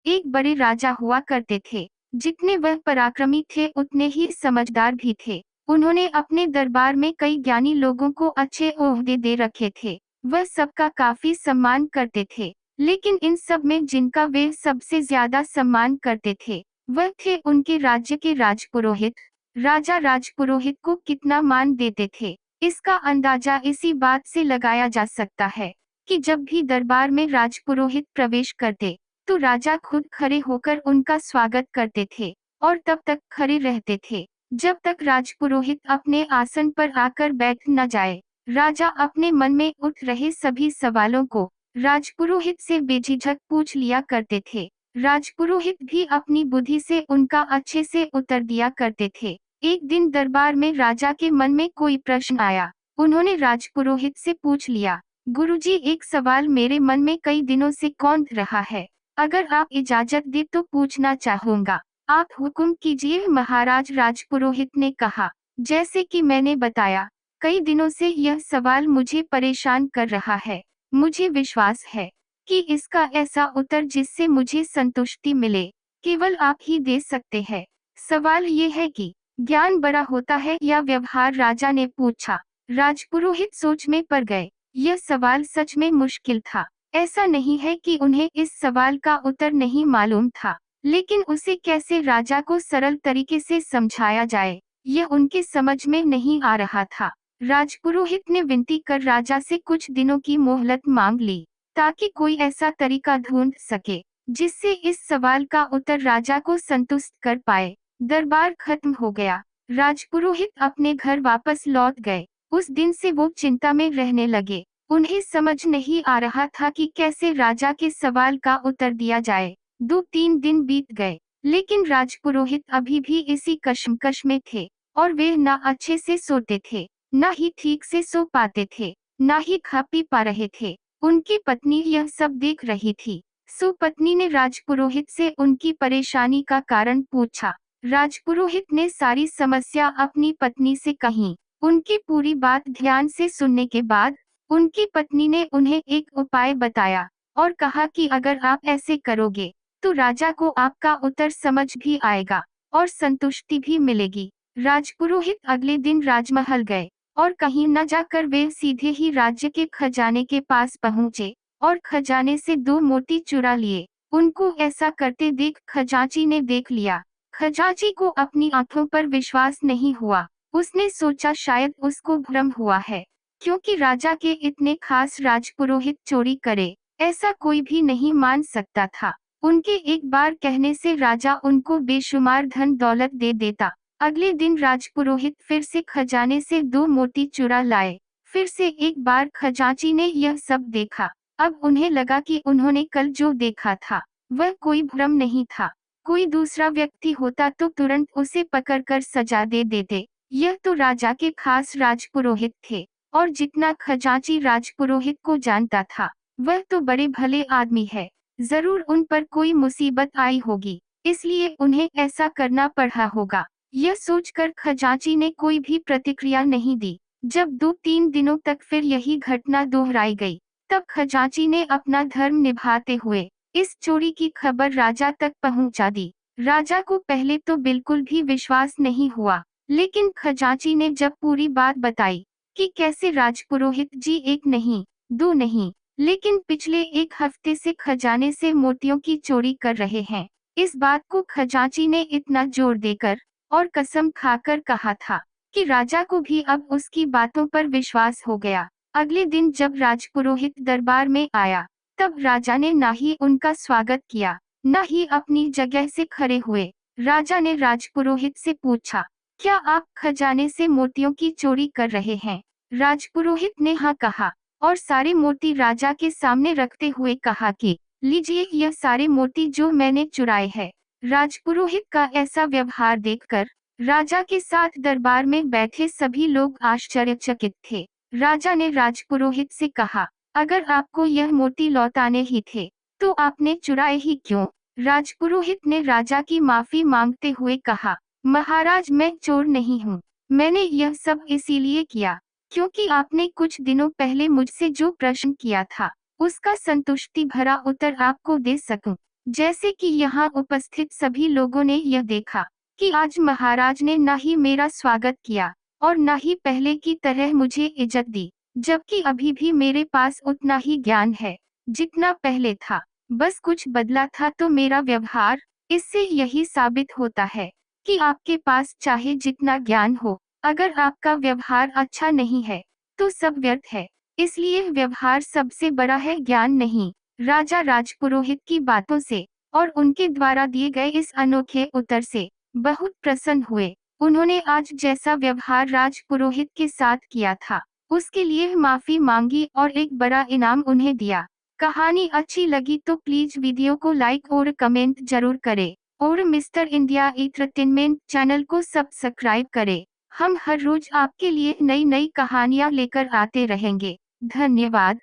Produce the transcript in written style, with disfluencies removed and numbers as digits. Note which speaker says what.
Speaker 1: एक बड़े राजा हुआ करते थे। जितने वह पराक्रमी थे उतने ही समझदार भी थे। उन्होंने अपने दरबार में कई ज्ञानी लोगों को अच्छे ओहदे दे रखे थे। वह सबका काफी सम्मान करते थे। लेकिन इन सब में जिनका वे सबसे ज्यादा सम्मान करते थे, वह थे उनके राज्य के राजपुरोहित। राजा राजपुरोहित को कितना मान देते थे, इसका अंदाजा इसी बात से लगाया जा सकता है कि जब भी दरबार में राजपुरोहित प्रवेश करते, तो राजा खुद खड़े होकर उनका स्वागत करते थे और तब तक खड़े रहते थे जब तक राजपुरोहित अपने आसन पर आकर बैठ न जाए। राजा अपने मन में उठ रहे सभी सवालों को राजपुरोहित से बेझिझक पूछ लिया करते थे। राजपुरोहित भी अपनी बुद्धि से उनका अच्छे से उत्तर दिया करते थे। एक दिन दरबार में राजा के मन में कोई प्रश्न आया। उन्होंने राजपुरोहित से पूछ लिया, गुरुजी, एक सवाल मेरे मन में कई दिनों से कौंध रहा है। अगर आप इजाजत दे तो पूछना चाहूंगा। आप हुक्म कीजिए महाराज, राजपुरोहित ने कहा। जैसे कि मैंने बताया, कई दिनों से यह सवाल मुझे परेशान कर रहा है। मुझे विश्वास है कि इसका ऐसा उत्तर जिससे मुझे संतुष्टि मिले, केवल आप ही दे सकते हैं। सवाल ये है कि ज्ञान बड़ा होता है या व्यवहार, राजा ने पूछा। राजपुरोहित सोच में पड़ गए। यह सवाल सच में मुश्किल था। ऐसा नहीं है कि उन्हें इस सवाल का उत्तर नहीं मालूम था, लेकिन उसे कैसे राजा को सरल तरीके से समझाया जाए, यह उनके समझ में नहीं आ रहा था। राजपुरोहित ने विनती कर राजा से कुछ दिनों की मोहलत मांग ली, ताकि कोई ऐसा तरीका ढूंढ सके जिससे इस सवाल का उत्तर राजा को संतुष्ट कर पाए। दरबार खत्म हो गया। राजपुरोहित अपने घर वापस लौट गए। उस दिन से वो चिंता में रहने लगे। उन्हें समझ नहीं आ रहा था कि कैसे राजा के सवाल का उत्तर दिया जाए। 2-3 दिन बीत गए, लेकिन राजपुरोहित अभी भी इसी कश्मकश में थे और वे न अच्छे से सोते थे, न ही ठीक से सो पाते थे, न ही खा पी पा रहे थे। उनकी पत्नी यह सब देख रही थी। सुपत्नी ने राजपुरोहित से उनकी परेशानी का कारण पूछा। राजपुरोहित ने सारी समस्या अपनी पत्नी से कही। उनकी पूरी बात ध्यान से सुनने के बाद उनकी पत्नी ने उन्हें एक उपाय बताया और कहा कि अगर आप ऐसे करोगे तो राजा को आपका उत्तर समझ भी आएगा और संतुष्टि भी मिलेगी। राजपुरोहित अगले दिन राजमहल गए और कहीं न जाकर वे सीधे ही राज्य के खजाने के पास पहुंचे और खजाने से 2 मोती चुरा लिए। उनको ऐसा करते देख खजांची ने देख लिया। खजांची को अपनी आंखों पर विश्वास नहीं हुआ। उसने सोचा शायद उसको भ्रम हुआ है, क्योंकि राजा के इतने खास राजपुरोहित चोरी करे, ऐसा कोई भी नहीं मान सकता था। उनके एक बार कहने से राजा उनको बेशुमार धन दौलत दे देता। अगले दिन राजपुरोहित फिर से खजाने से 2 मोती चुरा लाए। फिर से एक बार खजांची ने यह सब देखा। अब उन्हें लगा कि उन्होंने कल जो देखा था वह कोई भ्रम नहीं था। कोई दूसरा व्यक्ति होता तो तुरंत उसे पकड़कर सजा दे देते। यह तो राजा के खास राजपुरोहित थे, और जितना खजांची राजपुरोहित को जानता था, वह तो बड़े भले आदमी है। जरूर उन पर कोई मुसीबत आई होगी, इसलिए उन्हें ऐसा करना पड़ा होगा। यह सोचकर खजांची ने कोई भी प्रतिक्रिया नहीं दी। जब 2-3 दिनों तक फिर यही घटना दोहराई गई, तब खजांची ने अपना धर्म निभाते हुए इस चोरी की खबर राजा तक पहुंचा दी। राजा को पहले तो बिल्कुल भी विश्वास नहीं हुआ, लेकिन खजांची ने जब पूरी बात बताई कि कैसे राजपुरोहित जी 1 नहीं 2 नहीं, लेकिन पिछले 1 हफ्ते से खजाने से मोतियों की चोरी कर रहे हैं, इस बात को खजांची ने इतना जोर देकर और कसम खाकर कहा था कि राजा को भी अब उसकी बातों पर विश्वास हो गया। अगले दिन जब राजपुरोहित दरबार में आया, तब राजा ने ना ही उनका स्वागत किया, न ही अपनी जगह से खड़े हुए। राजा ने राजपुरोहित से पूछा, क्या आप खजाने से मोतियों की चोरी कर रहे हैं? राजपुरोहित ने हाँ कहा और सारे मोती राजा के सामने रखते हुए कहा कि लीजिए, यह सारे मोती जो मैंने चुराए हैं। राजपुरोहित का ऐसा व्यवहार देखकर राजा के साथ दरबार में बैठे सभी लोग आश्चर्यचकित थे। राजा ने राजपुरोहित से कहा, अगर आपको यह मोती लौटाने ही थे तो आपने चुराए ही क्यों? राजपुरोहित ने राजा की माफी मांगते हुए कहा, महाराज, मैं चोर नहीं हूँ। मैंने यह सब इसीलिए किया क्योंकि आपने कुछ दिनों पहले मुझसे जो प्रश्न किया था उसका संतुष्टि भरा उत्तर आपको दे सकूं। जैसे कि यहाँ उपस्थित सभी लोगों ने यह देखा कि आज महाराज ने न ही मेरा स्वागत किया और न ही पहले की तरह मुझे इज्जत दी, जबकि अभी भी मेरे पास उतना ही ज्ञान है जितना पहले था। बस कुछ बदला था तो मेरा व्यवहार। इससे यही साबित होता है कि आपके पास चाहे जितना ज्ञान हो, अगर आपका व्यवहार अच्छा नहीं है तो सब व्यर्थ है। इसलिए व्यवहार सबसे बड़ा है, ज्ञान नहीं। राजा राजपुरोहित की बातों से और उनके द्वारा दिए गए इस अनोखे उत्तर से बहुत प्रसन्न हुए। उन्होंने आज जैसा व्यवहार राजपुरोहित के साथ किया था उसके लिए माफी मांगी और एक बड़ा इनाम उन्हें दिया। कहानी अच्छी लगी तो प्लीज वीडियो को लाइक और कमेंट जरूर करें और मिस्टर इंडिया एंटरटेनमेंट चैनल को सब्सक्राइब करें। हम हर रोज आपके लिए नई नई कहानियां लेकर आते रहेंगे। धन्यवाद।